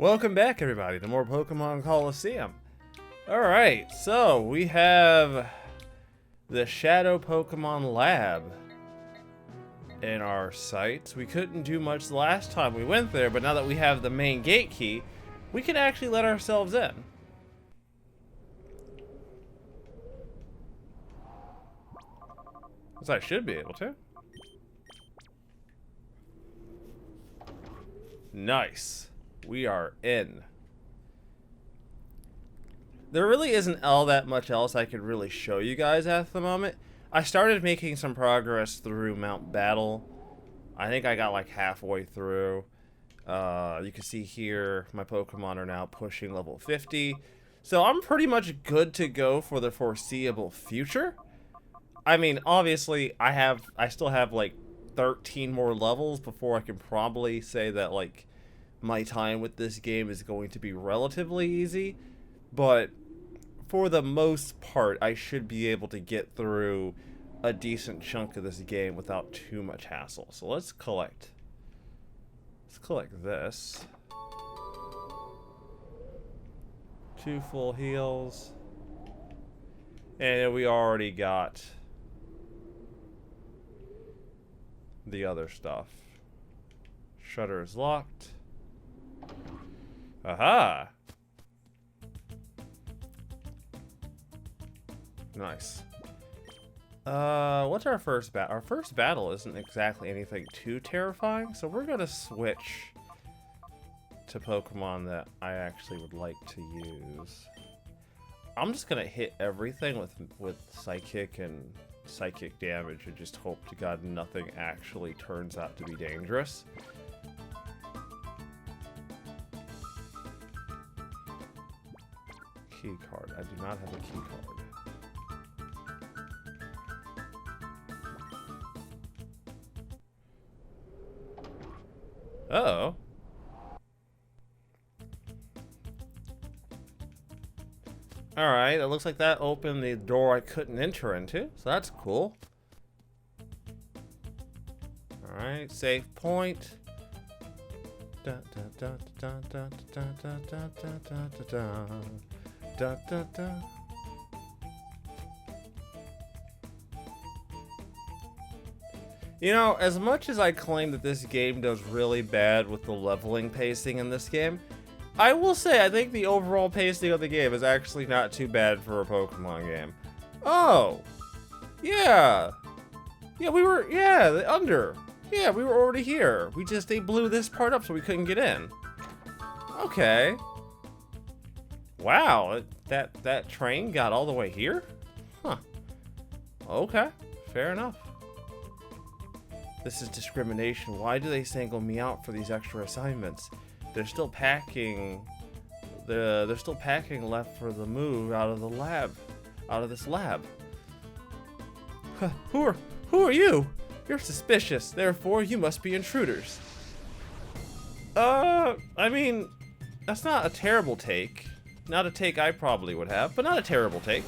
Welcome back, everybody, to more Pokemon Colosseum. Alright, so we have the Shadow Pokemon Lab in our sights. We couldn't do much the last time we went there, but now that we have the main gate key, we can actually let ourselves in. So I should be able to. Nice. We are in. There really isn't all that much else I could really show you guys at the moment. I started making some progress through Mount Battle. I think I got like halfway through. You can see here my Pokemon are now pushing level 50. So I'm pretty much good to go for the foreseeable future. I mean, obviously I still have like 13 more levels before I can probably say that like my time with this game is going to be relatively easy, but for the most part, I should be able to get through a decent chunk of this game without too much hassle. So let's collect. Let's collect this. 2 full heals. And we already got the other stuff. Shutter is locked. Aha! Nice. What's our first battle? Our first battle isn't exactly anything too terrifying, so we're gonna switch to Pokemon that I actually would like to use. I'm just gonna hit everything with Psychic and Psychic damage and just hope to God nothing actually turns out to be dangerous. Key card. I do not have a key card. Uh-oh. Alright, it looks like that opened the door I couldn't enter into, so that's cool. Alright, save point. Da, da, da, da, da, da, da, da, da, da, da. Da, da, da. You know, as much as I claim that this game does really bad with the leveling pacing in this game, I will say I think the overall pacing of the game is actually not too bad for a Pokemon game. Oh! Yeah! Yeah, we were, yeah, the under. Yeah, we were already here. They blew this part up so we couldn't get in. Okay. Wow, that train got all the way here? Huh. Okay, fair enough. This is discrimination. Why do they single me out for these extra assignments? They're still packing. They're still packing left for the move out of the lab, out of this lab. Huh, who are you? You're suspicious. Therefore, you must be intruders. I mean, that's not a terrible take. Not a take I probably would have, but not a terrible take.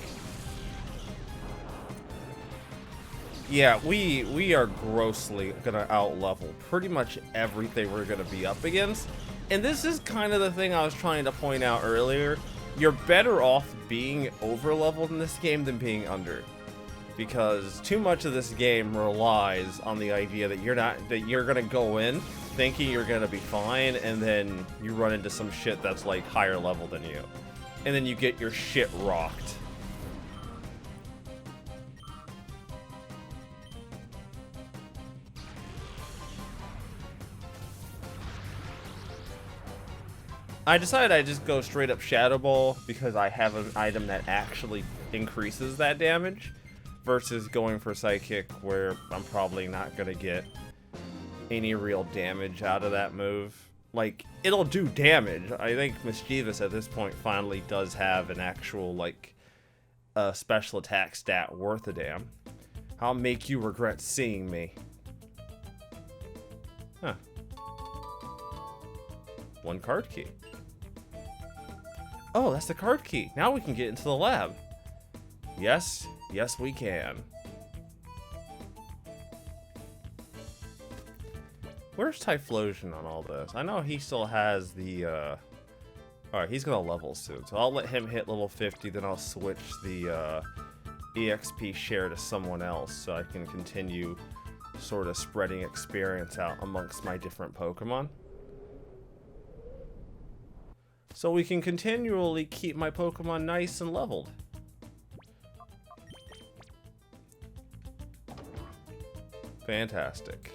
Yeah, we are grossly gonna out-level pretty much everything we're gonna be up against. And this is kind of the thing I was trying to point out earlier. You're better off being over-leveled in this game than being under. Because too much of this game relies on the idea that you're gonna go in thinking you're gonna be fine, and then you run into some shit that's like higher level than you. And then you get your shit rocked. I decided I'd just go straight up Shadow Ball because I have an item that actually increases that damage versus going for Psychic where I'm probably not gonna get any real damage out of that move. Like, it'll do damage. I think Mischievous at this point finally does have an actual, like, special attack stat worth a damn. I'll make you regret seeing me. Huh. 1 card key. Oh, that's the card key. Now we can get into the lab. Yes, yes we can. Where's Typhlosion on all this? I know he still has the Alright, he's gonna level soon, so I'll let him hit level 50, then I'll switch the EXP share to someone else so I can continue sort of spreading experience out amongst my different Pokemon. So we can continually keep my Pokemon nice and leveled. Fantastic.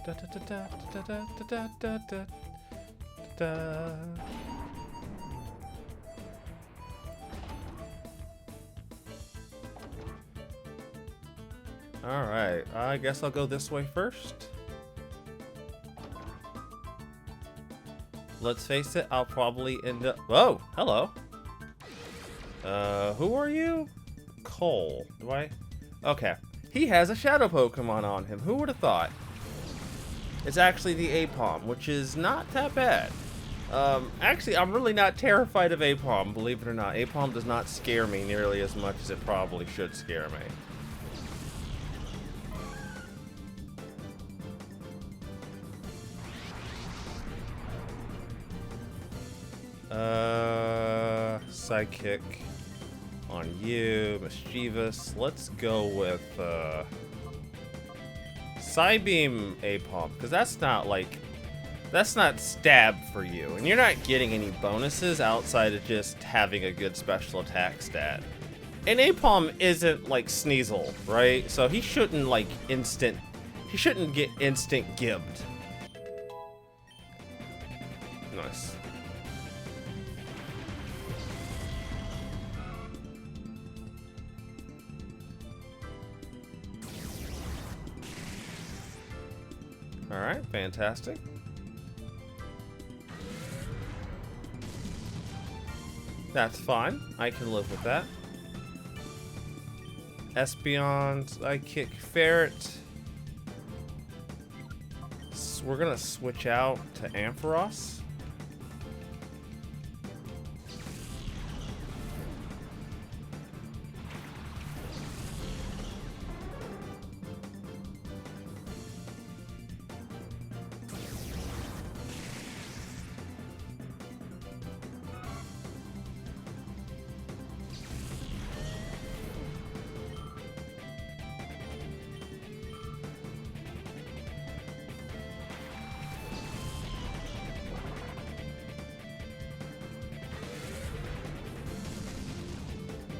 Da, da, da, da, da, da, da, da, da, da. Alright, I guess I'll go this way first. Let's face it, I'll probably end up... Whoa! Hello! Who are you? Cole. Do I... Okay. He has a Shadow Pokemon on him. Who would have thought? It's actually the Apom, which is not that bad. Actually, I'm really not terrified of Apom, believe it or not. Apom does not scare me nearly as much as it probably should scare me. Sidekick on you, Mischievous. Let's go with, Psybeam Apom, because that's not stab for you, and you're not getting any bonuses outside of just having a good special attack stat. And Apom isn't like Sneasel, right? So he shouldn't get instant gibbed. Nice. Alright, fantastic. That's fine. I can live with that. Espeon, I kick Ferret. So we're gonna switch out to Ampharos.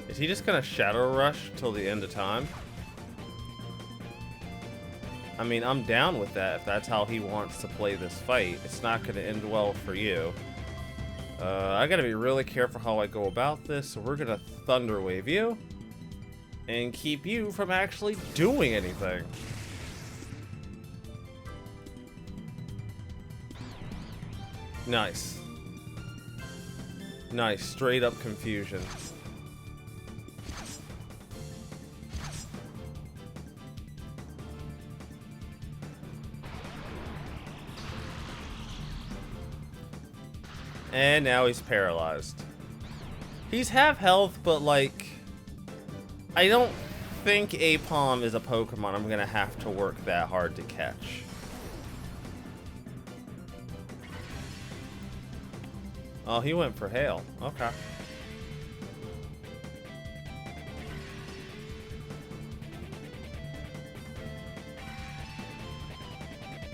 Is he just gonna Shadow Rush till the end of time? I mean, I'm down with that if that's how he wants to play this fight. It's not gonna end well for you. I gotta be really careful how I go about this, so we're gonna Thunder Wave you and keep you from actually doing anything. Nice. Nice, straight up confusion. And now he's paralyzed. He's half health, but like, I don't think Apom is a Pokemon I'm gonna have to work that hard to catch. Oh, he went for Hail. Okay.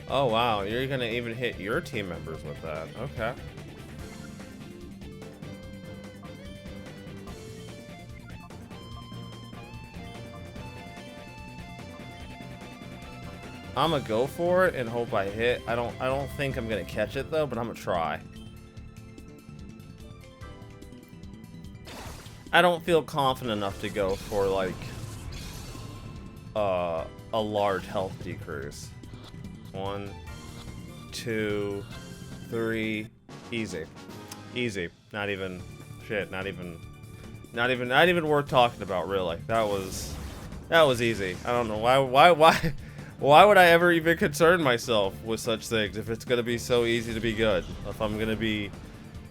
Oh wow, you're gonna even hit your team members with that. Okay. I'm gonna go for it and hope I hit. I don't think I'm gonna catch it though, but I'm gonna try. I don't feel confident enough to go for like a large health decrease. 1, 2, 3, easy. Easy. Not even worth talking about, really. That was easy. I don't know why would I ever even concern myself with such things if it's gonna be so easy to be good? If I'm gonna be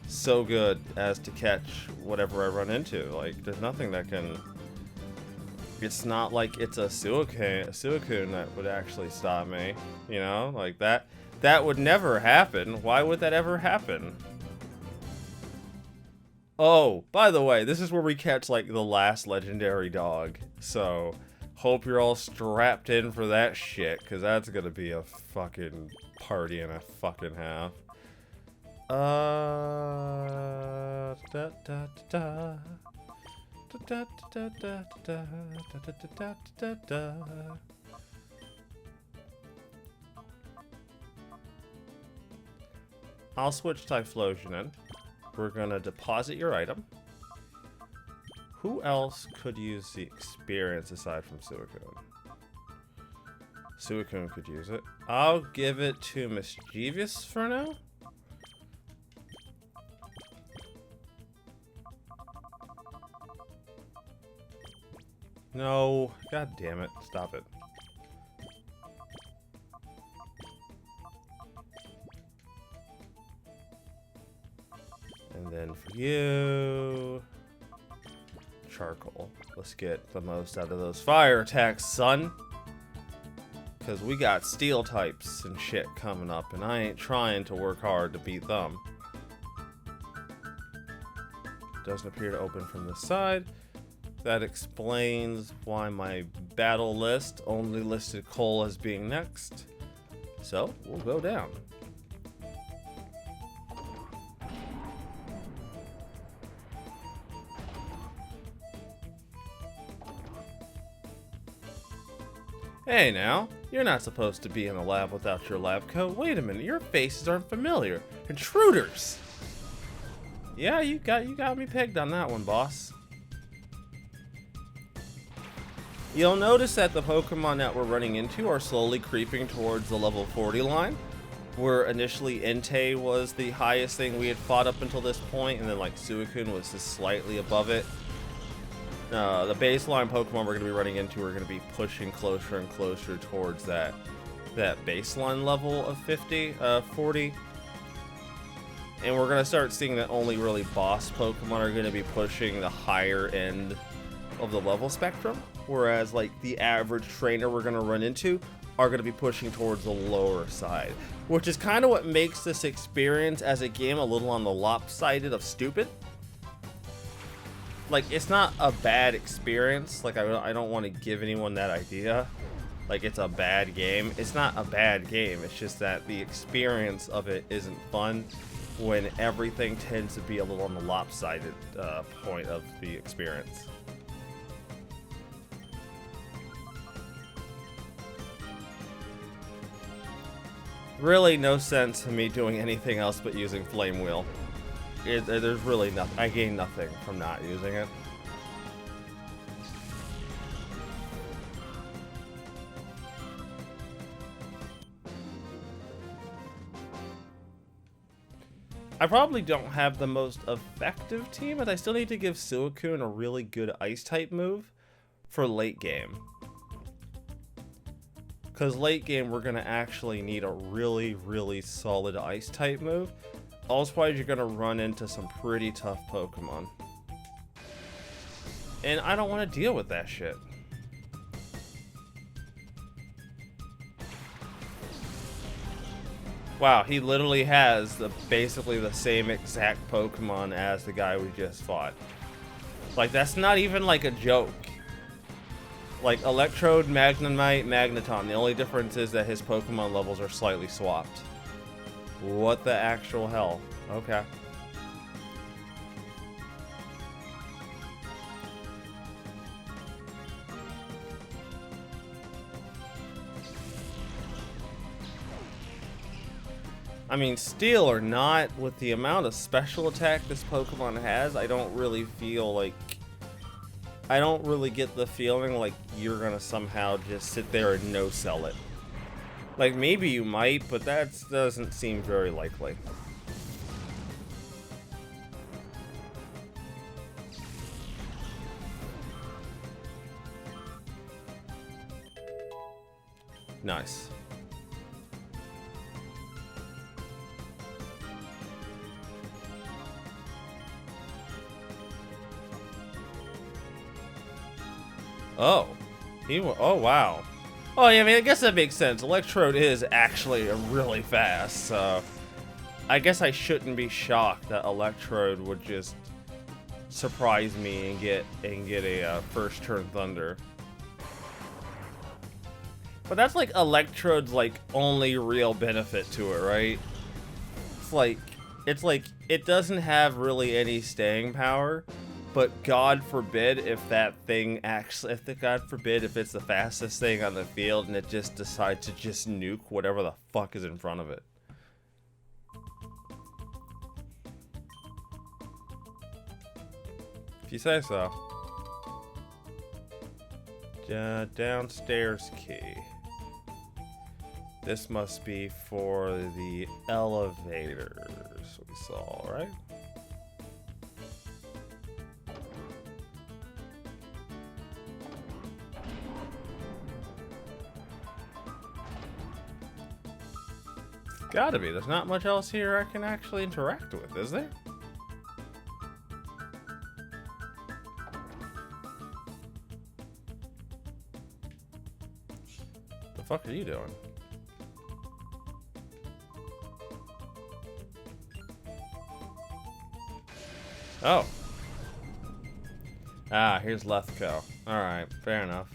so good as to catch whatever I run into. Like, there's nothing that can... It's not like it's a Suicune that would actually stop me, you know? Like, that would never happen. Why would that ever happen? Oh, by the way, this is where we catch, like, the last legendary dog. So, hope you're all strapped in for that shit, because that's gonna be a fucking party and a fucking half. Da, da, da, da, da, da, da, da, da, da, da. I'll switch Typhlosion in. We're gonna deposit your item. Who else could use the experience aside from Suicune? Suicune could use it. I'll give it to Mischievous for now. No, god damn it, stop it. And then for you, Charcoal. Let's get the most out of those fire attacks, son. Because we got steel types and shit coming up, and I ain't trying to work hard to beat them. Doesn't appear to open from this side. That explains why my battle list only listed Cole as being next. So, we'll go down. Hey now, you're not supposed to be in a lab without your lab coat. Wait a minute, your faces aren't familiar. Intruders! Yeah, you got me pegged on that one, boss. You'll notice that the Pokemon that we're running into are slowly creeping towards the level 40 line, where initially Entei was the highest thing we had fought up until this point, and then like Suicune was just slightly above it. The baseline Pokemon we're going to be running into are going to be pushing closer and closer towards that baseline level of 40. And we're going to start seeing that only really boss Pokemon are going to be pushing the higher end of the level spectrum, whereas like the average trainer we're going to run into are going to be pushing towards the lower side, which is kind of what makes this experience as a game a little on the lopsided of stupid. Like, it's not a bad experience. Like, I don't want to give anyone that idea. Like, it's a bad game. It's not a bad game. It's just that the experience of it isn't fun when everything tends to be a little on the lopsided point of the experience. Really no sense in me doing anything else but using Flame Wheel. There's really nothing. I gain nothing from not using it. I probably don't have the most effective team, but I still need to give Suicune a really good ice type move for late game. Because late game we're going to actually need a really, really solid ice type move. Otherwise, you're gonna run into some pretty tough Pokemon. And I don't want to deal with that shit. Wow, he literally has basically the same exact Pokemon as the guy we just fought. Like, that's not even like a joke. Like, Electrode, Magnemite, Magneton. The only difference is that his Pokemon levels are slightly swapped. What the actual hell? Okay. I mean, steel or not, with the amount of special attack this Pokemon has, I don't really feel like... I don't really get the feeling like you're gonna somehow just sit there and no-sell it. Like, maybe you might, but that doesn't seem very likely. Nice. Oh. Oh, wow. Oh, yeah, I mean, I guess that makes sense. Electrode is actually really fast, so... I guess I shouldn't be shocked that Electrode would just surprise me and get a first turn Thunder. But that's like Electrode's like only real benefit to it, right? It's like it doesn't have really any staying power, but God forbid if that thing actually, God forbid if it's the fastest thing on the field and it just decides to just nuke whatever the fuck is in front of it. If you say so. Downstairs key. This must be for the elevators we saw, right? Gotta be. There's not much else here I can actually interact with, is there? The fuck are you doing? Oh. Ah, here's Lethco. Alright, fair enough.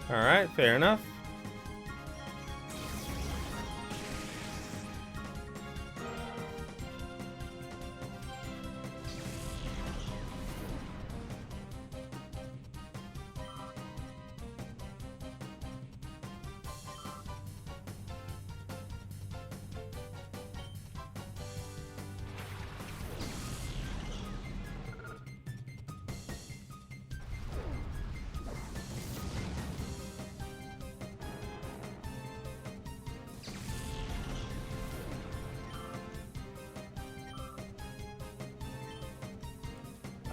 Alright, fair enough.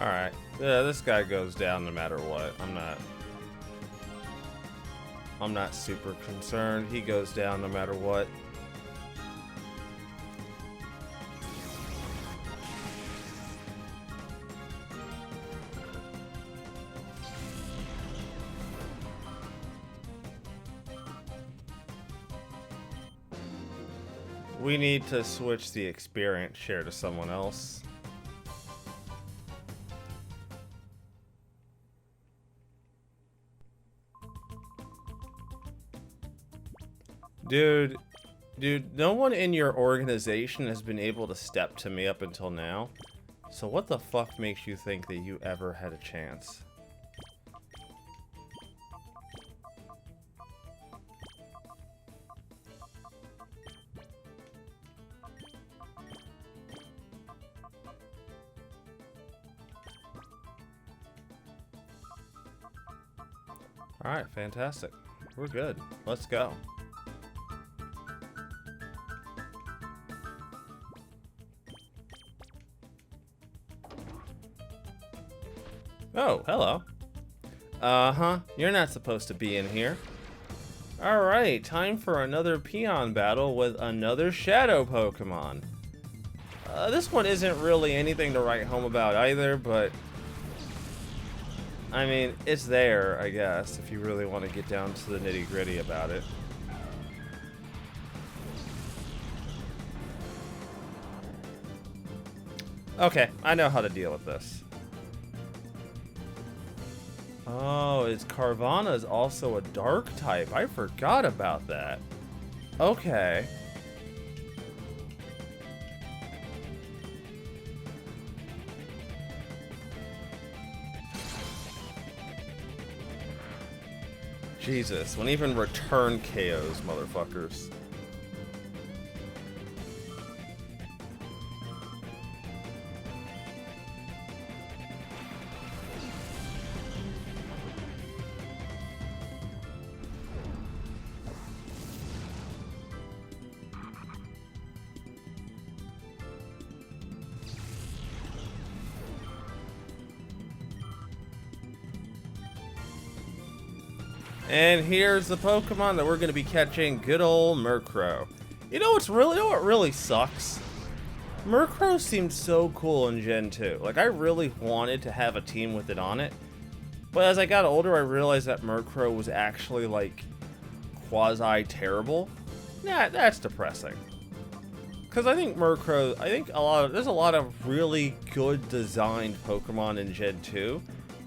Alright. Yeah, this guy goes down no matter what. I'm not super concerned. He goes down no matter what. We need to switch the experience share to someone else. Dude, no one in your organization has been able to step to me up until now. So what the fuck makes you think that you ever had a chance? Alright, fantastic. We're good. Let's go. Oh, hello. Uh-huh. You're not supposed to be in here. Alright, time for another peon battle with another shadow Pokemon. This one isn't really anything to write home about either, but I mean, it's there, I guess, if you really want to get down to the nitty-gritty about it. Okay, I know how to deal with this. Oh, it's Carvanha is also a dark type. I forgot about that. Okay. Jesus, when even return KOs, motherfuckers. And here's the Pokemon that we're going to be catching, good old Murkrow. You know what really sucks? Murkrow seemed so cool in Gen 2. Like, I really wanted to have a team with it on it. But as I got older, I realized that Murkrow was actually, like, quasi-terrible. Yeah, that's depressing. Because I think Murkrow, there's a lot of really good designed Pokemon in Gen 2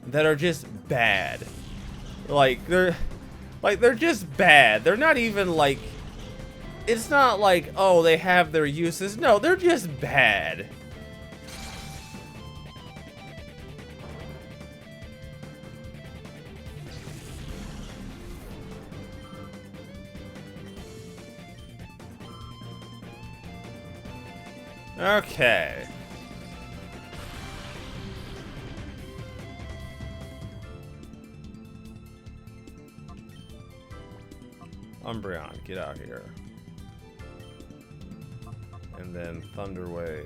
that are just bad. They're just bad. They're not even, like, it's not like, oh, they have their uses. No, they're just bad. Okay. Umbreon, get out here. And then Thunder Wave.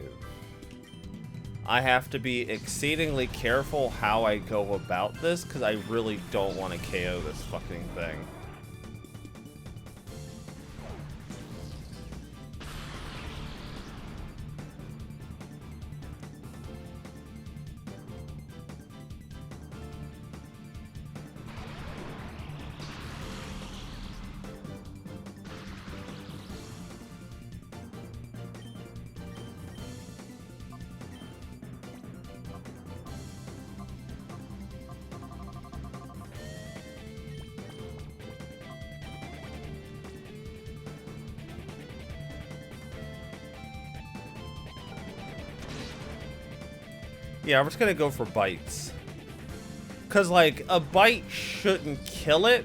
I have to be exceedingly careful how I go about this, because I really don't want to KO this fucking thing. Yeah, we're just gonna go for bites. Cause like, a bite shouldn't kill it.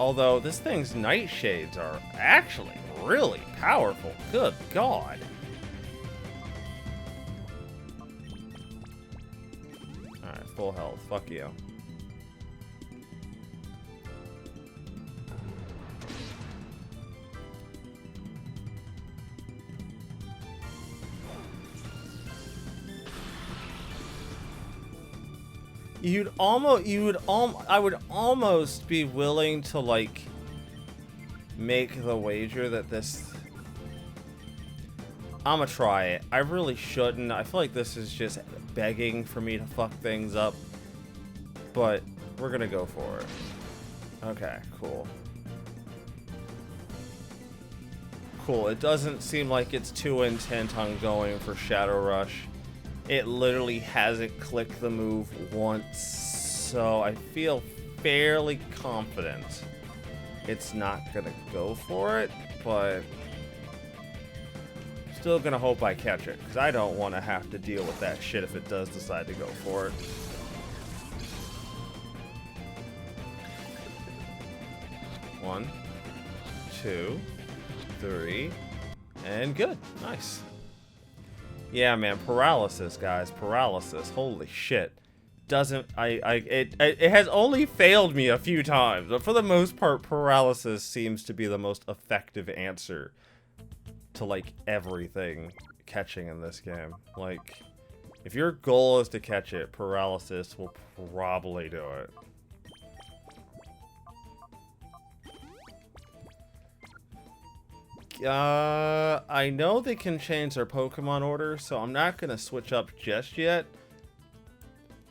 Although, this thing's nightshades are actually really powerful. Good God. Alright, full health. Fuck you. I would almost be willing to, like, make the wager that this... I'ma try it. I really shouldn't. I feel like this is just begging for me to fuck things up. But we're gonna go for it. Okay, cool. Cool, it doesn't seem like it's too intent on going for Shadow Rush. It literally hasn't clicked the move once, so I feel fairly confident it's not gonna go for it, but still gonna hope I catch it, because I don't want to have to deal with that shit if it does decide to go for it. One, two, three, and good. Nice. Yeah, man, paralysis, guys, paralysis. Holy shit. It has only failed me a few times, but for the most part, paralysis seems to be the most effective answer to, like, everything catching in this game. Like, if your goal is to catch it, paralysis will probably do it. I know they can change their Pokemon order, so I'm not going to switch up just yet.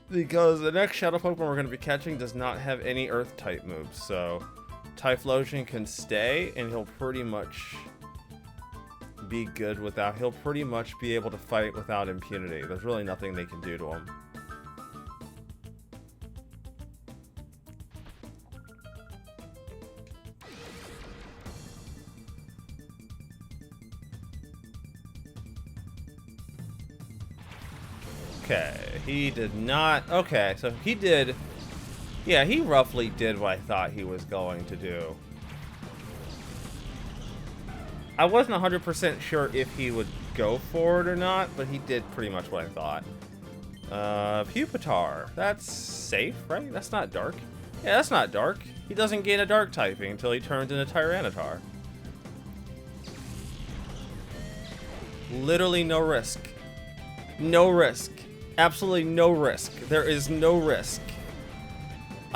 Because the next Shadow Pokemon we're going to be catching does not have any Earth-type moves, so Typhlosion can stay, and he'll pretty much be good without... He'll pretty much be able to fight without impunity. There's really nothing they can do to him. Okay, he did not... Okay, so he did... Yeah, he roughly did what I thought he was going to do. I wasn't 100% sure if he would go for it or not, but he did pretty much what I thought. Pupitar. That's safe, right? That's not dark. Yeah, that's not dark. He doesn't gain a dark typing until he turns into Tyranitar. Literally no risk. No risk. Absolutely no risk. There is no risk.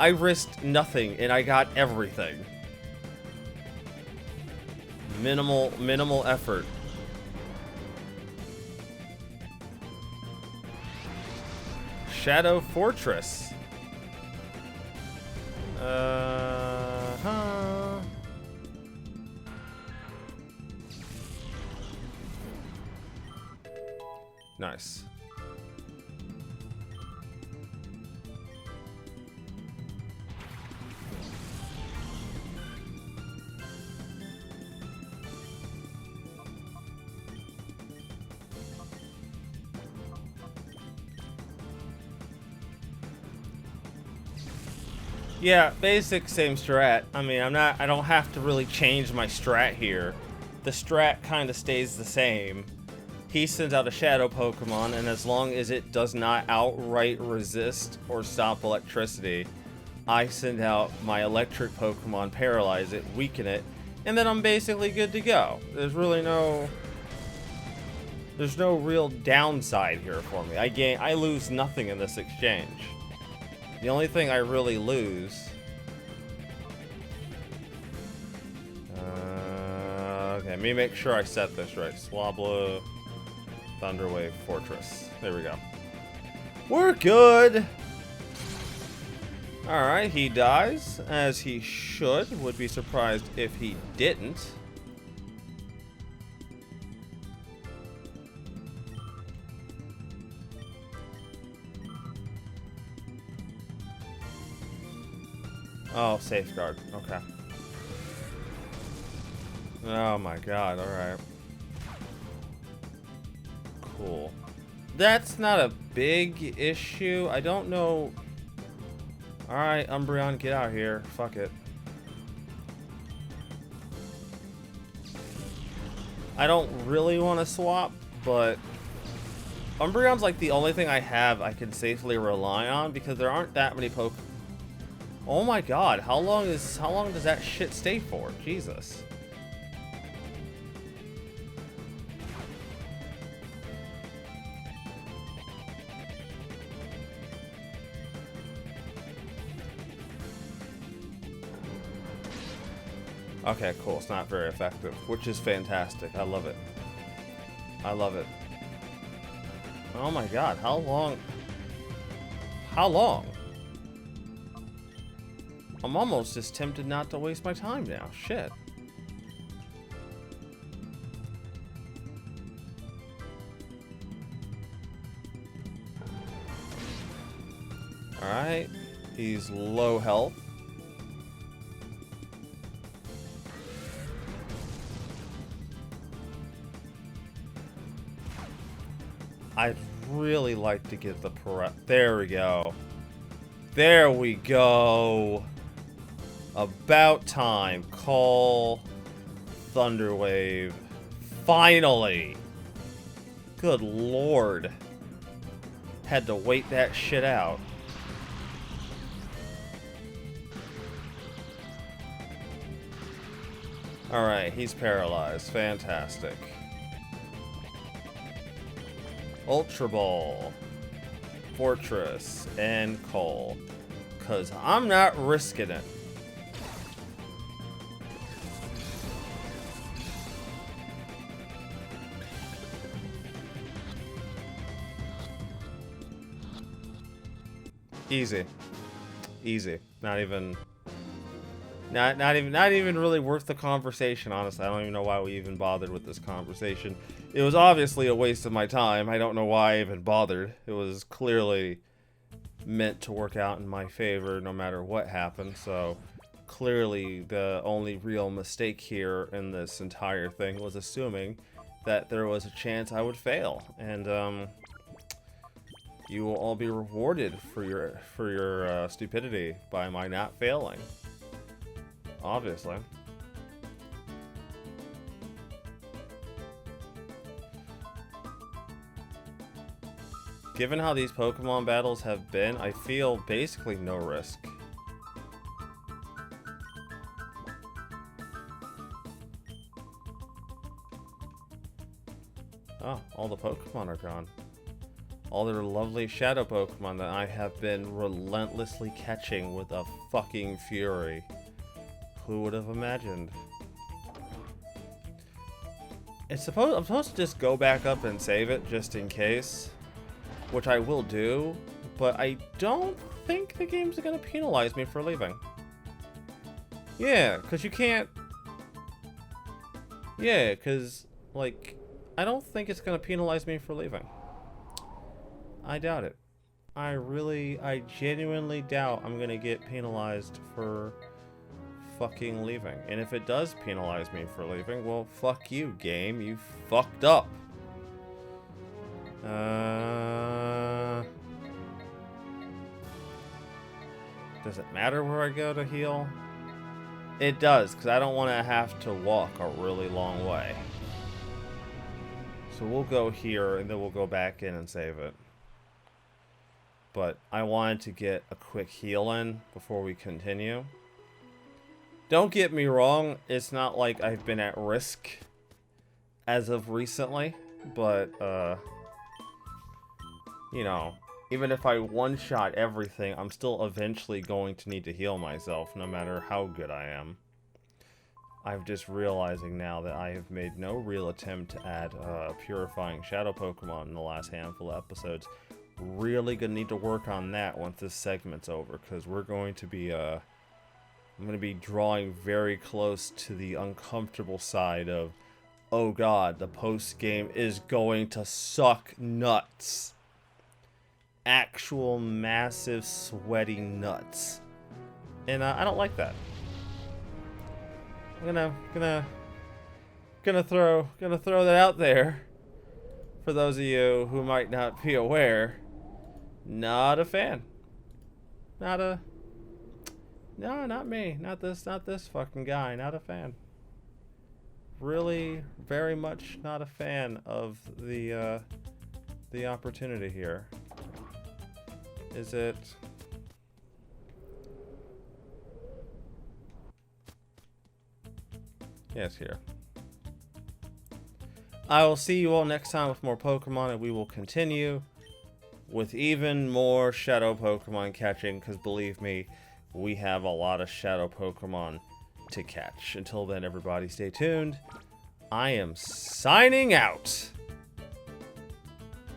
I risked nothing, and I got everything. Minimal effort. Shadow Fortress. Huh. Nice. Yeah, basic same strat. I mean, I don't have to really change my strat here. The strat kind of stays the same. He sends out a shadow Pokemon, and as long as it does not outright resist or stop electricity, I send out my electric Pokemon, paralyze it, weaken it, and then I'm basically good to go. There's no real downside here for me. I lose nothing in this exchange. The only thing I really lose... okay, let me make sure I set this right. Swablu, Thunderwave, Fortress. There we go. We're good! Alright, he dies, as he should. Would be surprised if he didn't. Oh, safeguard. Okay. Oh my god, alright. Cool. That's not a big issue. I don't know... Alright, Umbreon, get out here. Fuck it. I don't really want to swap, but... Umbreon's like the only thing I have I can safely rely on, because there aren't that many Pokemon. Oh my god, how long does that shit stay for? Jesus. Okay, cool. It's not very effective, which is fantastic. I love it. I love it. Oh my god, how long? How long? I'm almost just tempted not to waste my time now. Shit. Alright. He's low health. I'd really like to get the there we go. There we go. About time. Call Thunderwave. Finally. Good lord. Had to wait that shit out. Alright, he's paralyzed. Fantastic. Ultra Ball. Fortress. And Call. 'Cause I'm not risking it. Easy. Easy. Not even really worth the conversation, honestly. I don't even know why we even bothered with this conversation. It was obviously a waste of my time. I don't know why I even bothered. It was clearly meant to work out in my favor no matter what happened, so clearly the only real mistake here in this entire thing was assuming that there was a chance I would fail. And you will all be rewarded for your stupidity by my not failing. Obviously. Given how these Pokemon battles have been, I feel basically no risk. Oh, all the Pokemon are gone. All their lovely shadow Pokemon that I have been relentlessly catching with a fucking fury. Who would have imagined? I'm supposed to just go back up and save it just in case, which I will do, but I don't think the game's gonna penalize me for leaving. Yeah, because you can't... Yeah, because, like, I don't think it's gonna penalize me for leaving. I doubt it. I genuinely doubt I'm gonna get penalized for fucking leaving. And if it does penalize me for leaving, well, fuck you, game. You fucked up. Does it matter where I go to heal? It does, because I don't want to have to walk a really long way. So we'll go here, and then we'll go back in and save it. But I wanted to get a quick heal in before we continue. Don't get me wrong, it's not like I've been at risk as of recently, but, you know, even if I one-shot everything, I'm still eventually going to need to heal myself, no matter how good I am. I'm just realizing now that I have made no real attempt to add purifying shadow Pokemon in the last handful of episodes. Really gonna need to work on that once this segment's over, because we're going to be, I'm gonna be drawing very close to the uncomfortable side of, oh god, the post-game is going to suck nuts. Actual massive sweaty nuts. And I don't like that. I'm gonna throw that out there for those of you who might not be aware. Not a fan. No, not me. Not this fucking guy. Not a fan. Really, very much not a fan of the opportunity here. Is it? Yes, here. I will see you all next time with more Pokemon, and we will continue with even more Shadow Pokemon catching, because believe me, we have a lot of Shadow Pokemon to catch. Until then, everybody stay tuned. I am signing out.